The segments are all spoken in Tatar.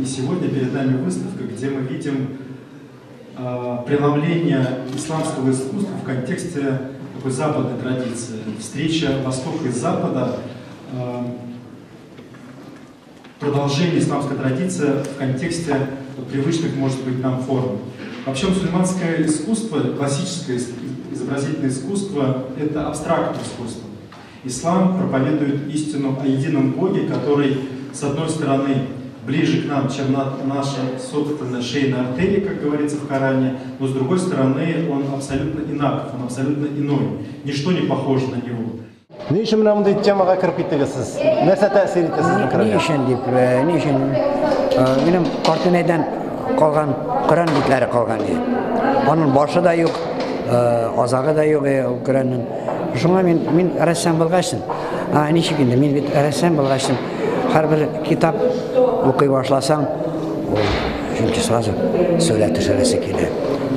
И сегодня перед нами выставка, где мы видим преломление исламского искусства в контексте такой западной традиции. Встреча Востока и Запада, продолжение исламской традиции в контексте привычных, может быть, нам форм. Вообще мусульманское искусство, классическое изобразительное искусство – это абстрактное искусство. Ислам проповедует истину о едином Боге, который, с одной стороны, ближе к нам, чем наша собственная шейная артерия, как говорится в Коране, но с другой стороны, он абсолютно инаков, он абсолютно иной. Ничто не похоже на него. Ne үшін мынандай темаға кіріп кеттіңіз? Нәрсе тәсір етті сіздің Не үшін деп, не үшін менің картинайдан қалған Құран битлері қалған еді. Оның башы да жоқ, азағы да жоқ Құранның. Шуңа мен рәссам болғашын. Нешік енді, мен рәссам болғашын. Әрбір китап оқи башласаң, ол çünkü сразу сурет төшерәсе келді.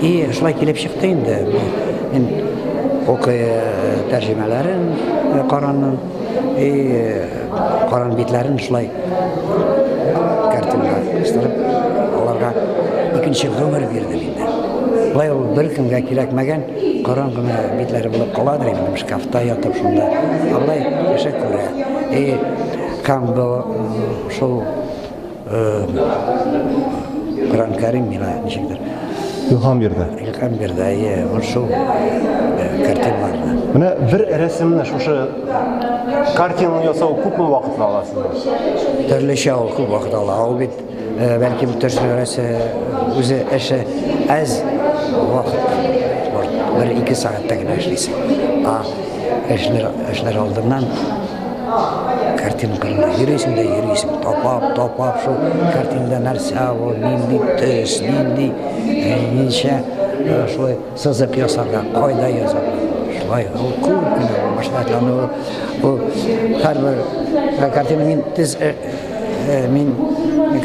И шулай килеп чыкты инде. Мен оқи тәрҗемәләрен Коранның, Коран битләрен шулай картинага кыстырып, аларга икенче гомер бирдем инде. Булай ул бер кемгә кирәкмәгән Коран гына битләре булып каладыр инде, шкафта ятып шунда. Аллай яшәп күрә. Кам шул Kur'an-ı Kerim ile nişektir. İlham berdi. İlham berdi. Şu kartin vardı. Mine bir resimle şu kartini yasau kupul vakit alasınız. Türlü şey ol, kup vakit ala. O bit belki bu tür özü eşe az vakit var. Bir iki saatte kadar işleysin. Eşler aldığından kartini kırına yürüyüşüm de yürüyüşüm. Topap şu kartinde nerse o nindi töz, nindi ninşe şöyle sızıp yazarlar, koyda yazarlar. Şöyle o kulübüne başlarlar. O her bir kartini min tiz min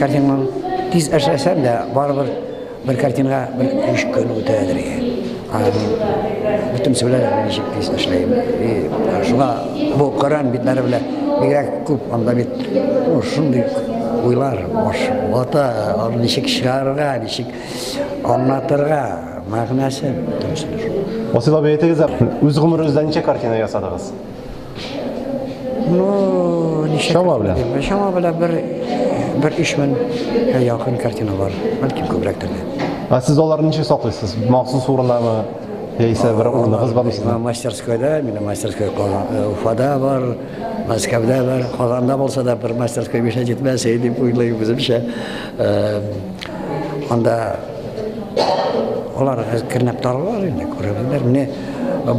kartini tiz eşresem de var bir kartine bir iş günü ötediriyor. Bütün söylerim nişik tiz eşleyim. Şuna bu Kur'an bitleri bile bir küp anda bit şunday uylar boş ota nişik şiarga nişik anlatırga mağnası tümsünür. Osila beytiniz öz gümrünüzden neçe kartina yasadınız? Şama bile. Şama bile bir 3000 yakın kartina var. Belki köprektir. Siz onları neçe saklıyorsunuz? Mahsus uğruna mı? Yeyse bir onunuz var mısınız? Masterskoyda, benim masterskoy Ufada var, Moskvada var, Kazan'da olsa da bir masterskoy bir şey gitmeseydi bu yıl bizim şey. Onda onlar kırnaptarlar yine görebilirler. Ne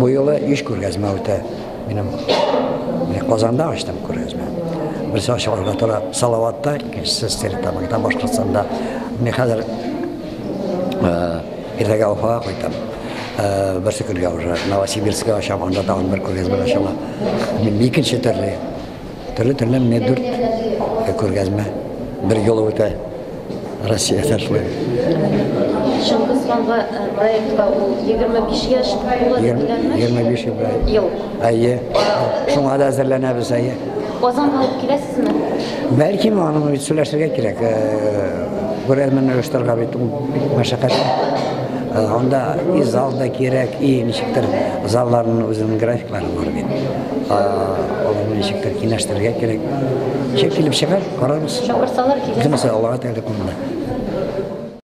bu yıla iş görgezme öte benim Kazan'da açtım görgezme. Bir saat şarkılara salavatta, ikincisi teritamda başkasında ne kadar bir de Ufa koydum. Bersyukur gavur, Novosibirsk'e aşağı anda dağın bir kurgazma aşağı. İkinci türlü ne dört kurgazma bir yolu öte Rusya tarafı. Şangısman'a proyektga o 25 yaş olabilirler 25 yıl. Ayı. Şuna da hazırlanabiliriz ayı. O zaman alıp giresizmi? Belki mi onu söyleştirmek gerek. Kurgazmanın ölçtürüge bir meşakkat. Onda zal da gerek, iyi nişiktir zalların özünün grafikleri var benim. Onun nişiktir kinaştırıya gerek. Çekilip çıkar, kararız. Şangırsalar ki. Bizim mesela Allah'a teala konuda.